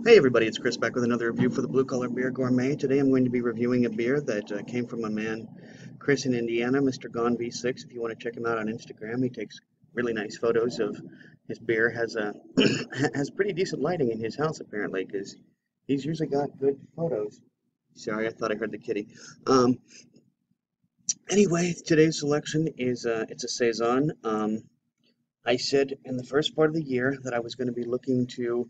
Hey everybody, it's Chris back with another review for the Blue Collar Beer Gourmet. Today I'm going to be reviewing a beer that came from a man, Chris in Indiana, Mr. Gone V6. If you want to check him out on Instagram, he takes really nice photos of his beer. Has has pretty decent lighting in his house apparently, because he's usually got good photos. Sorry, I thought I heard the kitty. Um, anyway, today's selection is it's a saison. I said in the first part of the year that I was going to be looking to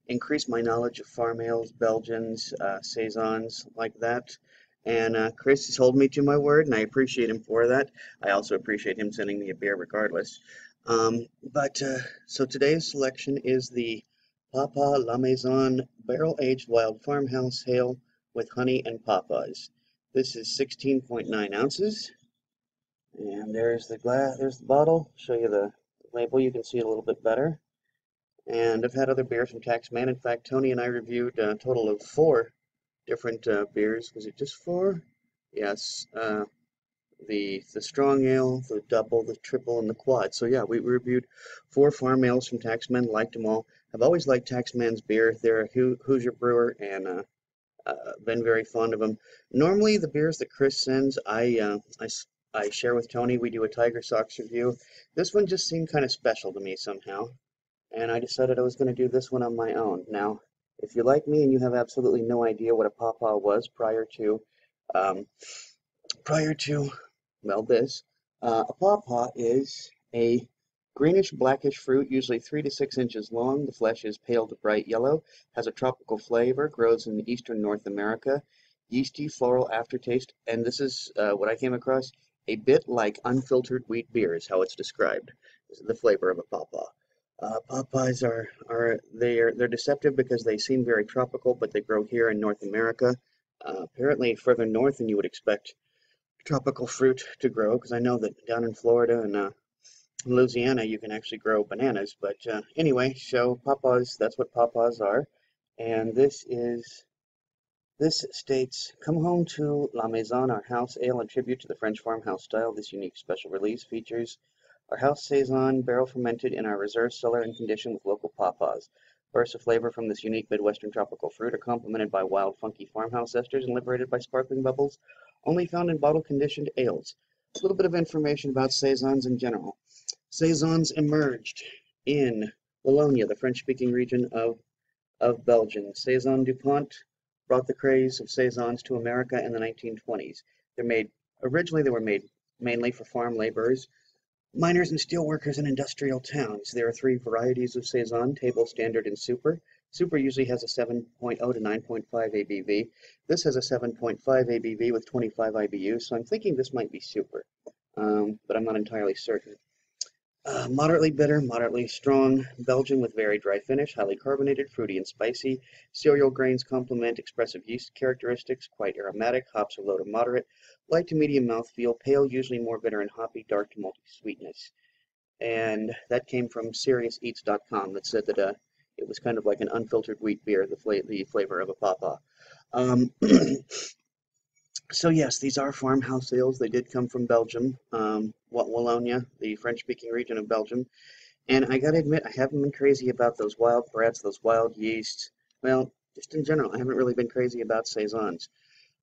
increase my knowledge of farm ales, Belgians, saisons, like that. And Chris has held me to my word, and I appreciate him for that. I also appreciate him sending me a beer regardless. So today's selection is the Pawpaw La Maison barrel-aged wild farmhouse ale with honey and pawpaws. This is 16.9 ounces. And there's the glass, there's the bottle. Show you the label, you can see it a little bit better. And I've had other beers from Taxman. In fact, Tony and I reviewed a total of 4 different beers. Was it just 4? Yes. The strong ale, the double, the triple, and the quad. So yeah, we reviewed 4 farm ales from Taxman. Liked them all. I've always liked Taxman's beer. They're a Hoosier brewer, and been very fond of them. Normally, the beers that Chris sends, I share with Tony. We do a Tiger Sox review. This one just seemed kind of special to me somehow, and I decided I was going to do this one on my own. Now, if you're like me and you have absolutely no idea what a pawpaw was um, prior to, well, this, a pawpaw is a greenish blackish fruit, usually 3 to 6 inches long. The flesh is pale to bright yellow, has a tropical flavor, grows in eastern North America, yeasty floral aftertaste, and this is what I came across, a bit like unfiltered wheat beer is how it's described. This is the flavor of a pawpaw. Pawpaws they're deceptive because they seem very tropical, but they grow here in North America. Apparently further north than you would expect tropical fruit to grow, because I know that down in Florida and Louisiana you can actually grow bananas. But anyway, so pawpaws, that's what pawpaws are. And this states, come home to La Maison, our house ale in tribute to the French farmhouse style. This unique special release features our house saison, barrel fermented in our reserve cellar and conditioned with local pawpaws. Bursts of flavor from this unique Midwestern tropical fruit are complemented by wild, funky farmhouse esters and liberated by sparkling bubbles, only found in bottle-conditioned ales. A little bit of information about saisons in general. Saisons emerged in Wallonia, the French-speaking region of Belgium. Saison DuPont brought the craze of saisons to America in the 1920s. Originally they were made mainly for farm laborers, miners and steel workers in industrial towns. There are 3 varieties of saison: table, standard, and super. Super usually has a 7.0 to 9.5 ABV. This has a 7.5 ABV with 25 IBUs, so I'm thinking this might be super, but I'm not entirely certain. Moderately bitter, moderately strong, Belgian with very dry finish, highly carbonated, fruity and spicy. Cereal grains complement expressive yeast characteristics, quite aromatic, hops are low to moderate, light to medium mouthfeel, pale, usually more bitter and hoppy, dark to malty sweetness. And that came from SeriousEats.com that said that it was kind of like an unfiltered wheat beer, the flavor of a pawpaw. Um, So yes, these are farmhouse ales. They did come from Belgium, Wallonia, the French-speaking region of Belgium. And I gotta admit, I haven't been crazy about those wild brats, those wild yeasts. Well, just in general, I haven't really been crazy about saisons.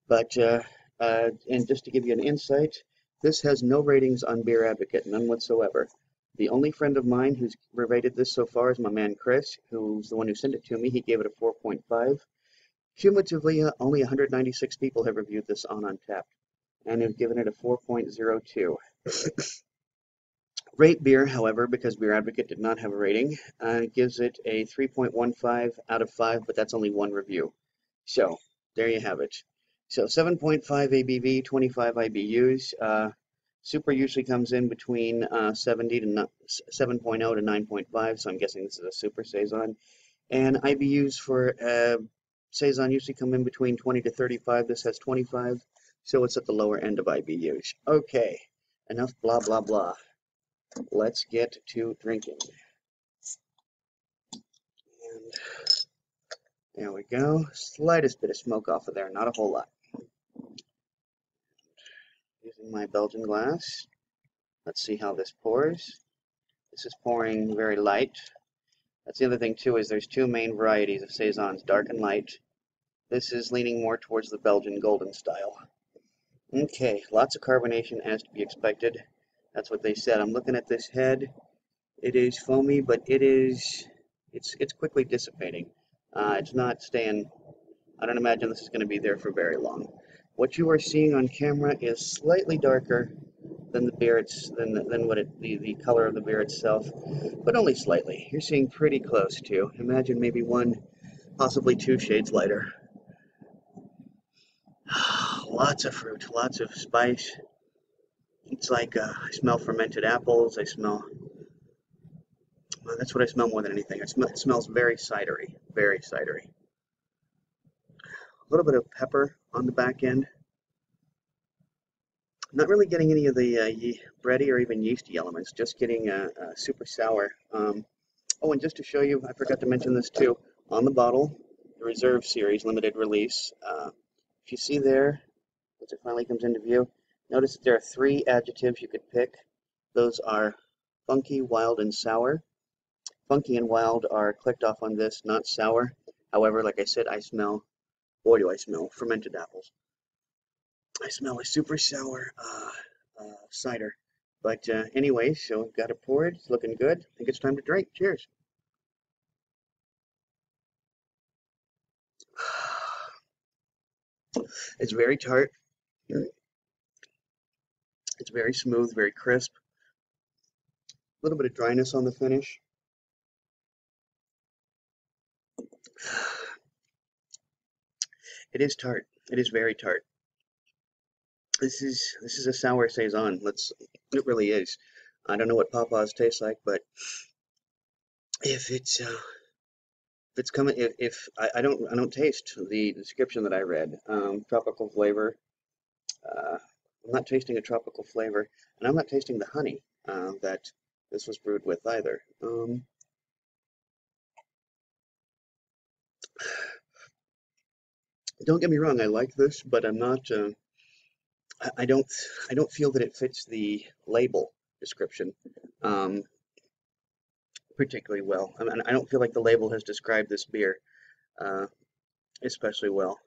But and just to give you an insight, this has no ratings on Beer Advocate, none whatsoever. The only friend of mine who's rated this so far is my man Chris, who's the one who sent it to me. He gave it a 4.5. Cumulatively, only 196 people have reviewed this on Untappd and have given it a 4.02. Rate Beer, however, because Beer Advocate did not have a rating, gives it a 3.15 out of 5, but that's only one review. So, there you have it. So, 7.5 ABV, 25 IBUs. Super usually comes in between 7.0 to 9.5, so I'm guessing this is a super saison. And IBUs for saison usually come in between 20 to 35. This has 25, so it's at the lower end of IBUs. Okay, enough blah, blah, blah. Let's get to drinking. And there we go. Slightest bit of smoke off of there, not a whole lot. Using my Belgian glass. Let's see how this pours. This is pouring very light. That's the other thing too, is there's two main varieties of Saisons, dark and light. This is leaning more towards the Belgian golden style. Okay, lots of carbonation as to be expected. That's what they said. I'm looking at this head. It is foamy, but it's quickly dissipating. It's not staying. I don't imagine this is going to be there for very long. What you are seeing on camera is slightly darker than the beer than what the color of the beer itself, but only slightly. You're seeing pretty close to. Imagine maybe one, possibly two shades lighter. Lots of fruit, lots of spice. It's like I smell fermented apples. I smell. That's what I smell more than anything. It smells very cidery, very cidery. A little bit of pepper on the back end. Not really getting any of the bready or even yeasty elements, just getting super sour. Oh, and just to show you, I forgot to mention this too, on the bottle, the Reserve Series limited release. If you see there, once it finally comes into view, notice that there are three adjectives you could pick. Those are funky, wild, and sour. Funky and wild are clicked off on this, not sour. However, like I said, boy do I smell fermented apples. I smell a super sour cider. But anyway, so I've got it poured. It's looking good. I think it's time to drink. Cheers. It's very tart. It's very smooth, very crisp. A little bit of dryness on the finish. It is tart. It is very tart. This is a sour saison. It really is. I don't know what Pawpaws taste like, but if it's coming, if I don't taste the description that I read. Tropical flavor. I'm not tasting a tropical flavor, and I'm not tasting the honey that this was brewed with either. Don't get me wrong, I like this, but I'm not. I don't feel that it fits the label description particularly well. I mean, I don't feel like the label has described this beer especially well.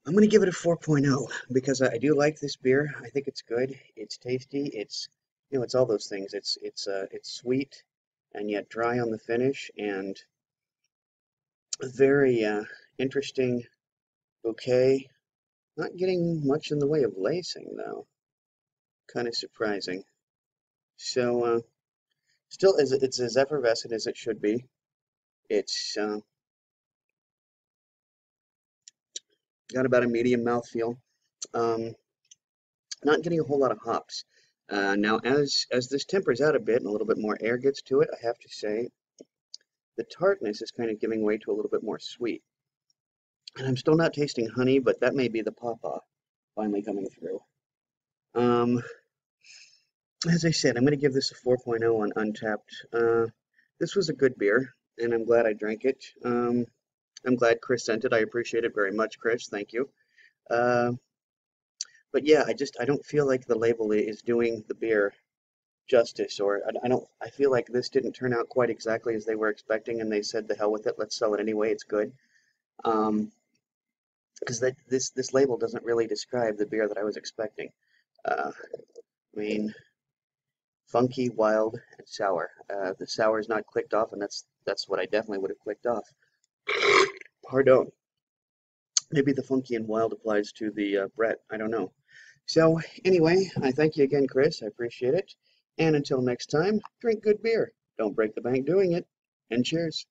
I'm going to give it a 4.0 because I do like this beer. I think it's good. It's tasty. It's all those things. It's sweet and yet dry on the finish, and a very interesting bouquet. Not getting much in the way of lacing though. Kind of surprising. So still, it's as effervescent as it should be. It's got about a medium mouthfeel. Um, Not getting a whole lot of hops. Now, as this tempers out a bit and a little bit more air gets to it, I have to say the tartness is kind of giving way to a little bit more sweet. And I'm still not tasting honey, but that may be the pawpaw finally coming through. As I said, I'm going to give this a 4.0 on Untappd. This was a good beer, and I'm glad I drank it. I'm glad Chris sent it. I appreciate it very much, Chris. Thank you. But yeah, I don't feel like the label is doing the beer justice, or I feel like this didn't turn out quite exactly as they were expecting, and they said, the hell with it, let's sell it anyway, it's good. Because this label doesn't really describe the beer that I was expecting. I mean, funky, wild, and sour. The sour is not clicked off, and that's what I definitely would have clicked off. Pardon. Maybe the funky and wild applies to the Brett. I don't know. So anyway, I thank you again, Chris. I appreciate it. And until next time, drink good beer. Don't break the bank doing it. And cheers.